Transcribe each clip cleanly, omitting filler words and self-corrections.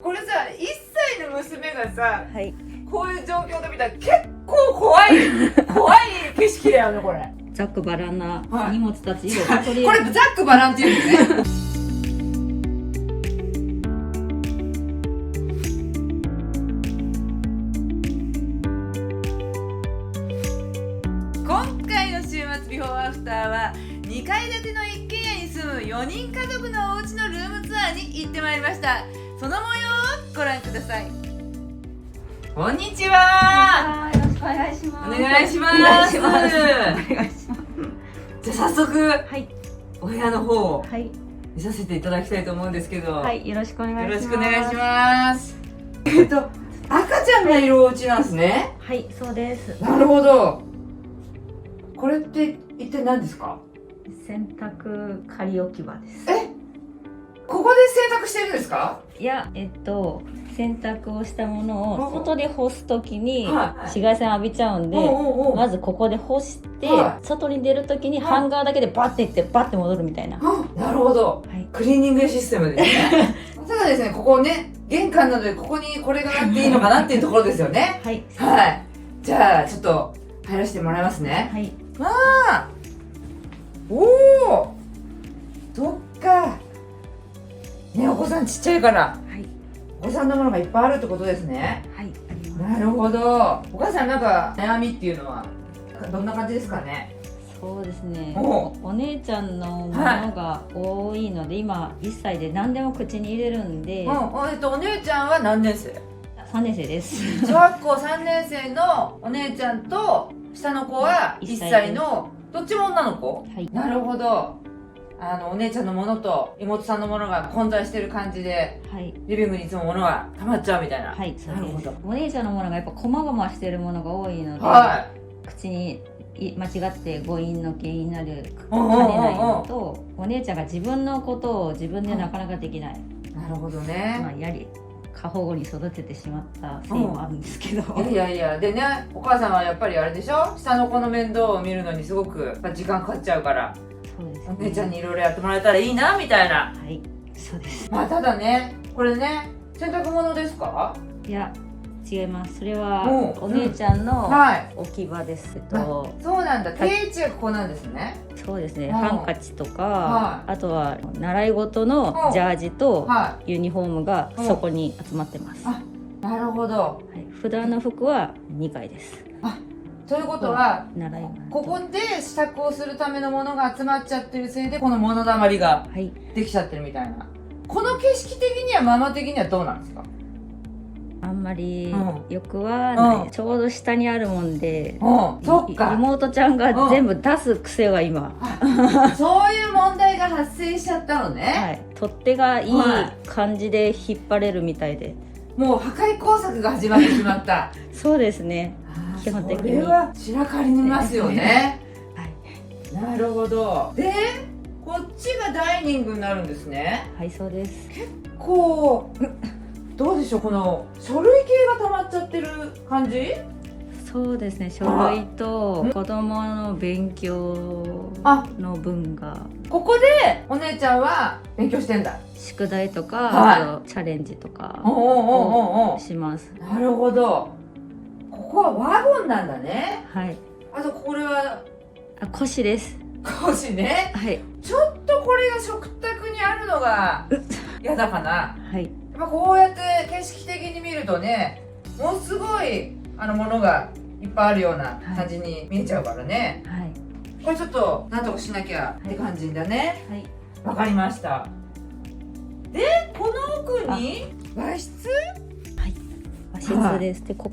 これさ、1歳の娘がさ、はい。こういう状況で見たら結構怖い景色だよね、これ。ざっくばらんなはい荷物たちをこれざっくばらんっていうんですね。今回の週末ビフォーアフターは2階建ての一軒家に住む4人家族のお家のルームツアーに行ってまいりました。その模様をご覧ください。こんにちは。よろしくお願いします。お願いします。お願いします。お願いします。じゃあ早速、はい。お部屋の方をはい。見させていただきたいと思うんですけど、はい。よろしくお願いします。よろしくお願いします。赤ちゃんがいるお家なんですね。はい、そうです。なるほど。これって一体何ですか？洗濯仮置き場です。ここで洗濯してるんですか？いや、洗濯をしたものを外で干すときにはい紫外線浴びちゃうんで、まずここで干して、はい外に出るときにハンガーだけでバッていってバッて戻るみたいな。なるほど。はい。クリーニングシステムですね。ただですね、ここね、玄関なのでここにこれがあっていいのかなっていうところですよね。はい。はい。じゃあちょっと入らせてもらいますね。はい。わあ。おお。そっか。ね、お子さんちっちゃいからはい。お子さんのものがいっぱいあるってことですね。はい。あります。なるほど。お母さんなんか悩みっていうのはどんな感じですかね。そうですね。おお姉ちゃんのものが多いので、今1歳で何でも口に入れるんで、お姉ちゃんは何年生？ 3年生です。小学校3年生のお姉ちゃんと下の子は1歳のどっちも女の子？はい。なるほど。お姉ちゃんのものと妹さんのものが混在してる感じで、はい。リビングにいつも物が溜まっちゃうみたいな。はい、そうなるほど。です。お姉ちゃんのものがやっぱ細々してるものが多いので、は口に間違って誤飲の原因になるかうんうんうんうんねないのと、お姉ちゃんが自分のことを自分でなかなかできない、い。なるほどまね。あ過保護に育ててしまったせいもあるんですけど、いやいやでね、お母さんはやっぱりあれでしょ、下の子の面倒を見るのにすごくやっぱ時間かかっちゃうから、そうですね。お姉ちゃんにいろいろやってもらえたらいいなみたいな。はい、そうです。まあただね、これね、洗濯物ですか？いや、違います。それはうんお姉ちゃんのはい。置き場ですそうなんだ。定位置がここなんですね。そうですね。うんハンカチとか、はあとは習い事のジャージとはユニフォームがうんそこに集まってます。あい。なるほど。はい、普段の服は2階です。ということは、習い事。ここで支度をするためのものが集まっちゃってるせいで、この物だまりがはい。できちゃってるみたいな。この景色的にはママ的にはどうなんですか？あんまりうんよくはない、うんちょうど下にあるもんで、そっか。妹ちゃんが全部出す癖が今、そういう問題が発生しちゃったのね。はい、取っ手がいいは感じで引っ張れるみたいで、もう破壊工作が始まってしまった。そうですね。基本的にそれは散らかりますよね。はい、なるほど。で、こっちがダイニングになるんですね。はい、そうです。こう、どうでしょう、この書類系が溜まっちゃってる感じ？そうですね。書類と子供の勉強の分が、ここでお姉ちゃんは勉強してんだ。宿題とか、はいあとチャレンジとかおうおうおうおう。します。なるほど。ここはワゴンなんだね。はい。あとこれはあ、腰です。腰ね。はい。ちょっとこれが食卓にあるのが嫌だかな。はい。やっぱこうやって景色的に見るとね、ものすごいものがいっぱいあるような感じに見えちゃうからね。はい。これちょっとなんとかしなきゃって感じだね。はい。わかりました。で、この奥に和室？和室です。で、こ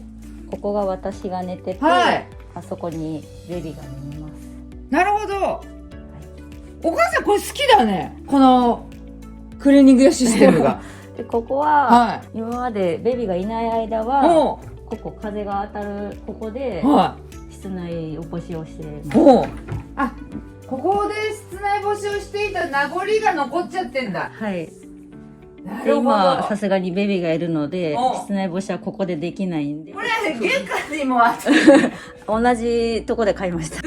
こが私が寝てて、はい。あそこにベビーが寝ます。なるほど。お母さんこれ好きだね。このクリーニングシステムが。で、ここは、は今までベビーがいない間い。は、おここ風が当たるここでう。は室内起こしをしてい。ます。おう。あ、ここで室内干しをしていた名残が残っちゃってんだ。はい。で、なるほど。今さすがにベビーがいるのでお室内干しはここでできないんで、これ玄関にもあって同じとこで買いました。やっ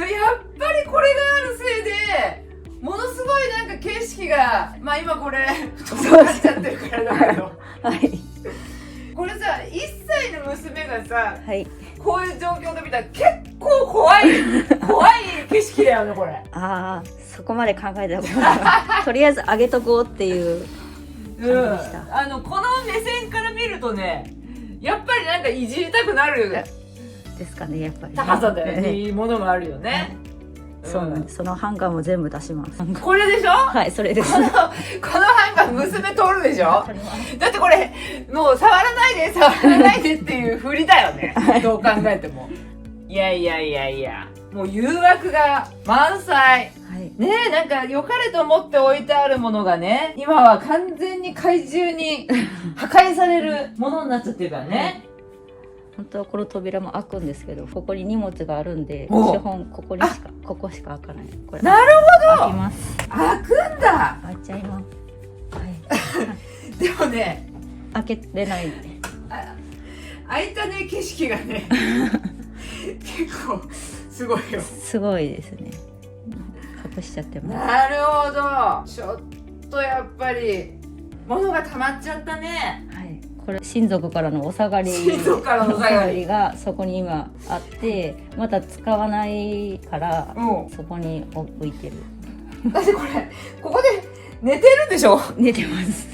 ぱりこれがあるせいでものすごいなんか景色が、まあ今これ太くなっちゃってるからだけどはい。これさ、1歳の娘がさ、はい。こういう状況で見たら結構怖い景色だよねこれ。ああ、そこまで考えたことない。とりあえず上げとこうっていう感じでした。この目線から見るとね、やっぱりなんかいじりたくなるですかね、やっぱり、ね。高さでいいものがあるよね。そうなんです。そのハンガーも全部出します。これでしょ？はい、それです。このハンガー娘取るでしょ？だってこれもう触らないでっていう振りだよね。どう考えても。いや、もう誘惑が満載。ねえ、なんか良かれと思って置いてあるものがね、今は完全に怪獣に破壊されるものになっちゃってるからね。本当はこの扉も開くんですけど、ここに荷物があるんで、基本ここしか開かない。これなるほど。開きます。開くんだ。開いちゃいます。はい。でもね、開けれないんで。開いたね景色がね、結構すごいよ。すごいですね。隠しちゃってます。なるほど。ちょっとやっぱり物が溜まっちゃったね。はい。これ親族からのお下がりがそこに今あって、まだ使わないからそこに置いてる。だってここで寝てるんでしょ？寝てます。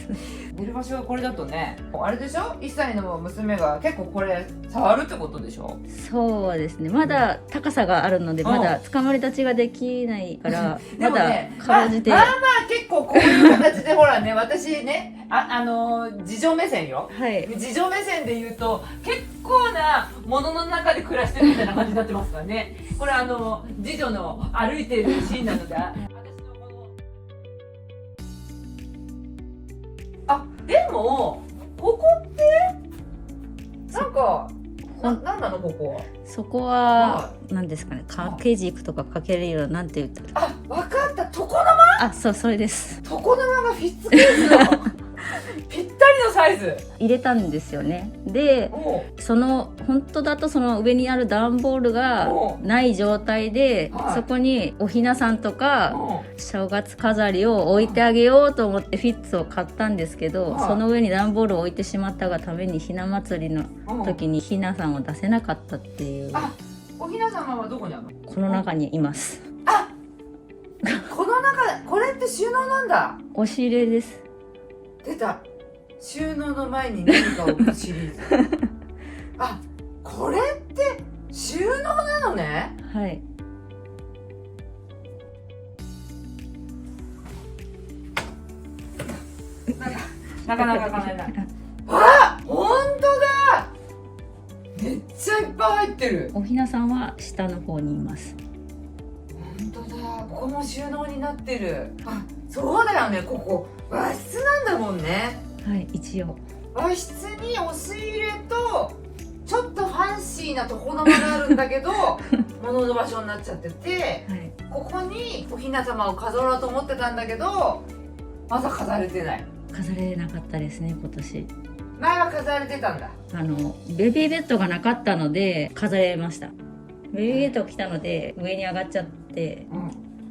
寝る場所がこれだとね、あれでしょ？1歳の娘が結構これ触るってことでしょ？そうですね。まだ高さがあるので、まだ捕まり立ちができないからまだかろうじて。まあ結構こういう形でほらね、私ね、自助目線よ。はい。自助目線で言うと結構なものの中で暮らしてるみたいな感じになってますからね。これ次女の歩いてるシーンなので。でもここってなんかなんなのここは？そこは何ですかね、掛け軸とかかけれるような、なんて言ったら。あ、わかった。床の間？そう、それです。床の間がフィッツケースのぴったりのサイズ入れたんですよね。で、本当だとその上にある段ボールがない状態で、そこにおひなさんとか正月飾りを置いてあげようと思ってフィッツを買ったんですけど、その上に段ボールを置いてしまったがためにひな祭りの時にひなさんを出せなかったっていう。おひな様はどこにあるの？この中にいます。この中、これって収納なんだ。押し入れです。出た。収納の前に何か置くシリーズ。これって収納なのね。はい。なかなか開かないな。本当だ。めっちゃいっぱい入ってる。おひなさんは下の方にいます。本当だ。ここも収納になってる。そうだよね。ここ和室なんだもんね。はい、一応和室に押し入れとちょっとファンシーな床の間があるんだけど物の場所になっちゃってて、ここにおひな様を飾ろうと思ってたんだけど、まだ飾れてない。飾れなかったですね、今年。前は飾れてたんだ。ベビーベッドがなかったので飾れました。ベビーベッド来たので上に上がっちゃって、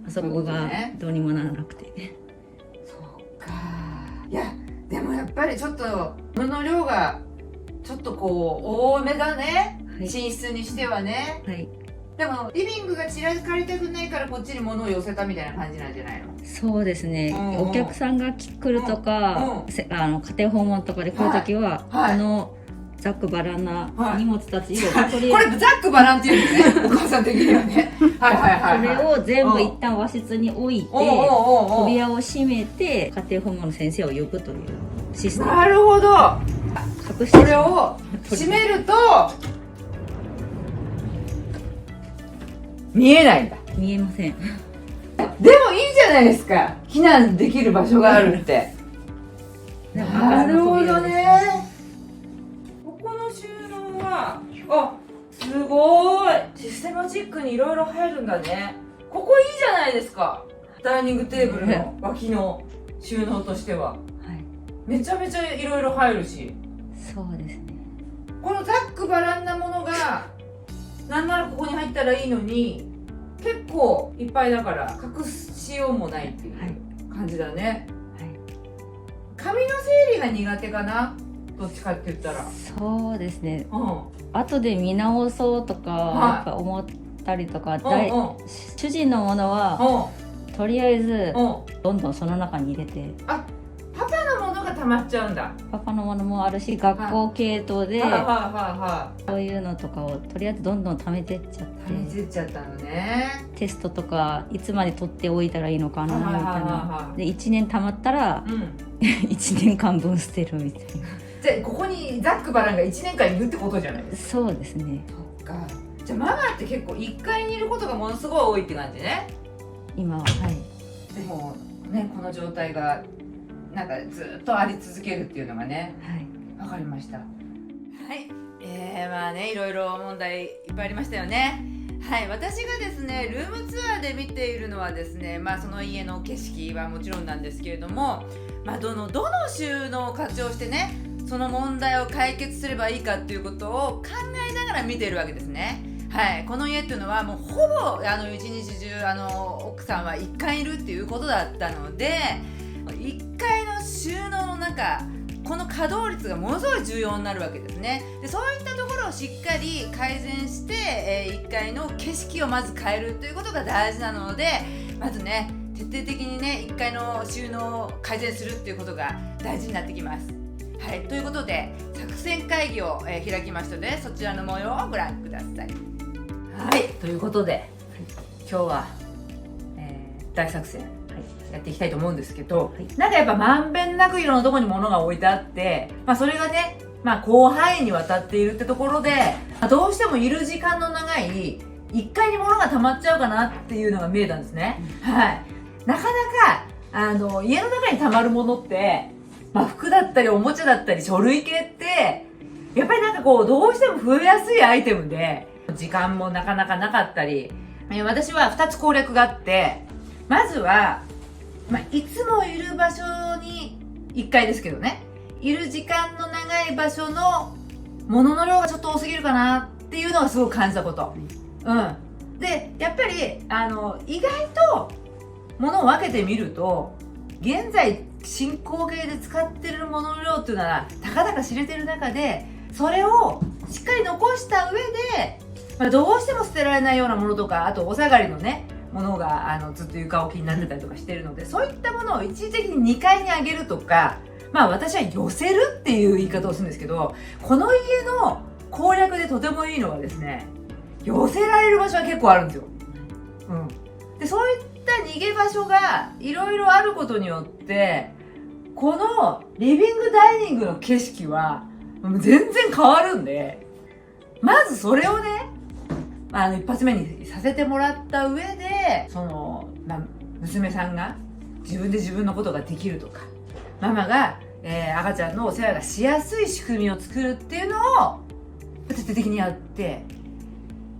あそこがどうにもならなくて。そうか。いやでもやっぱりちょっと物の量がちょっとこう多めだね、寝室にしてはね。でもリビングが散らかりたくないからこっちに物を寄せたみたいな感じなんじゃないの？そうですね。お客さんが来るとか、家庭訪問とかで来るときは、ざっくばらんな荷物たちをこれざっくばらんっていうのね、お母さん的にはね。それを全部一旦和室に置いて、扉を閉めて家庭訪問の先生を呼ぶというシステム。なるほど。隠してこれを閉めると見えないんだ。見えません。でもいいじゃないですか、避難できる場所があるって。なるほどね。ここの収納はすごいシステマチックにいろいろ入るんだね。ここいいじゃないですか。ダイニングテーブルの脇の収納としては、めちゃめちゃいろいろ入るし。そうですね。このざっくばらんなものがなんならここに入ったらいいのに結構いっぱいだから隠しようもないっていう感じだね。髪の整理が苦手かな、どっちかって言ったら。そうですね。うん。後で見直そうとかやっぱ思ったりとか、主人のものはとりあえずどんどんその中に入れて。あ、パパのものが溜まっちゃうんだ。パパのものもあるし、学校系統でそういうのとかをとりあえずどんどん貯めてっちゃって。貯めてっちゃったのね。テストとかいつまで取っておいたらいいのかなみたいな。で1年貯まったら1年間分捨てるみたいな。じゃあここにザックバランが1年間いるってことじゃないですか。そうですね。そっか。じゃあママって結構1階にいることがものすごい多いって感じね。今は。はい。でもね、この状態がなんかずっとあり続けるっていうのがね、わかりました。はい、まあね、いろいろ問題いっぱいありましたよね。はい、私がですねルームツアーで見ているのはですね、まあその家の景色はもちろんなんですけれども、まあどの収納を活用してね、その問題を解決すればいいかっていうことを考えながら見ているわけですね。はい、この家っていうのはもうほぼ一日中奥さんは1階にいるっていうことだったので、1階の収納の中、この稼働率がものすごい重要になるわけですね。でそういったところをしっかり改善して、1階の景色をまず変えるということが大事なので、まずね徹底的にね1階の収納を改善するっていうことが大事になってきます。はい、ということで作戦会議を、開きましたので、そちらの模様をご覧ください。はい、ということで、今日は、大作戦やっていきたいと思うんですけど、なんかやっぱまんべんなくいろんなところに物が置いてあって、まあ、それがね、まあ、広範囲にわたっているってところで、どうしてもいる時間の長い1階に物が溜まっちゃうかなっていうのが見えたんですね。はい、なかなか家の中に溜まるものって、まあ、服だったりおもちゃだったり書類系ってやっぱりなんかこうどうしても増えやすいアイテムで、時間もなかなかなかったり、私は2つ攻略があって、まずは、まあ、いつもいる場所に1階ですけどね、いる時間の長い場所の物の量がちょっと多すぎるかなっていうのがすごく感じたこと。でやっぱり意外と物を分けてみると、現在進行形で使ってるものの量っていうのはたかだか知れてる中で、それをしっかり残した上で、まあ、どうしても捨てられないようなものとか、あとお下がりのねものがずっと床置きになってたりとかしてるので、そういったものを一時的に2階に上げるとか、まあ私は寄せるっていう言い方をするんですけど、この家の攻略でとてもいいのはですね、寄せられる場所は結構あるんですよ。でそういった逃げ場所がいろいろあることによって、このリビングダイニングの景色は全然変わるんで、まずそれをね一発目にさせてもらった上で、娘さんが自分で自分のことができるとか、ママが、赤ちゃんのお世話がしやすい仕組みを作るっていうのを徹底的にやって、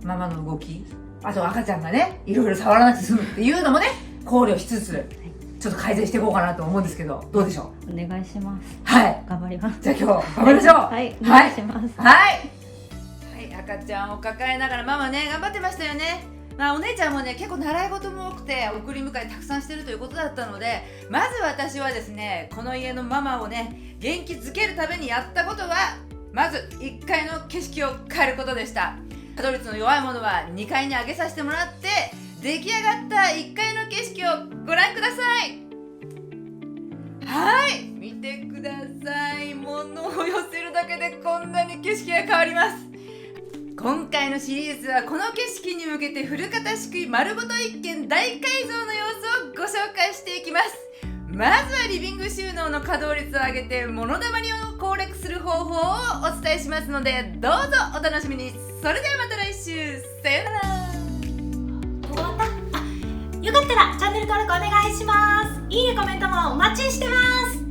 ママの動き、あと赤ちゃんがねいろいろ触らなくて済むっていうのもね考慮しつつ、ちょっと改善していこうかなと思うんですけど、どうでしょう。お願いします。はい、頑張ります。じゃあ今日頑張りましょう。はい、お願いします。はい、赤ちゃんを抱えながらママね頑張ってましたよね。お姉ちゃんもね結構習い事も多くて送り迎えたくさんしてるということだったので、まず私はですねこの家のママをね元気づけるためにやったことは、まず1階の景色を変えることでした。稼働率の弱いものは2階に上げさせてもらって、出来上がった1階の景色をご覧ください。はい、見てください。物を寄せるだけでこんなに景色が変わります。今回のシリーズはこの景色に向けて古型敷居丸ごと一軒大改造の様子をご紹介していきます。まずはリビング収納の稼働率を上げて物だまりを攻略する方法をお伝えしますので、どうぞお楽しみに。それではまた来週、さよなら。終わった？よかったらチャンネル登録お願いします。いいね、コメントもお待ちしてます。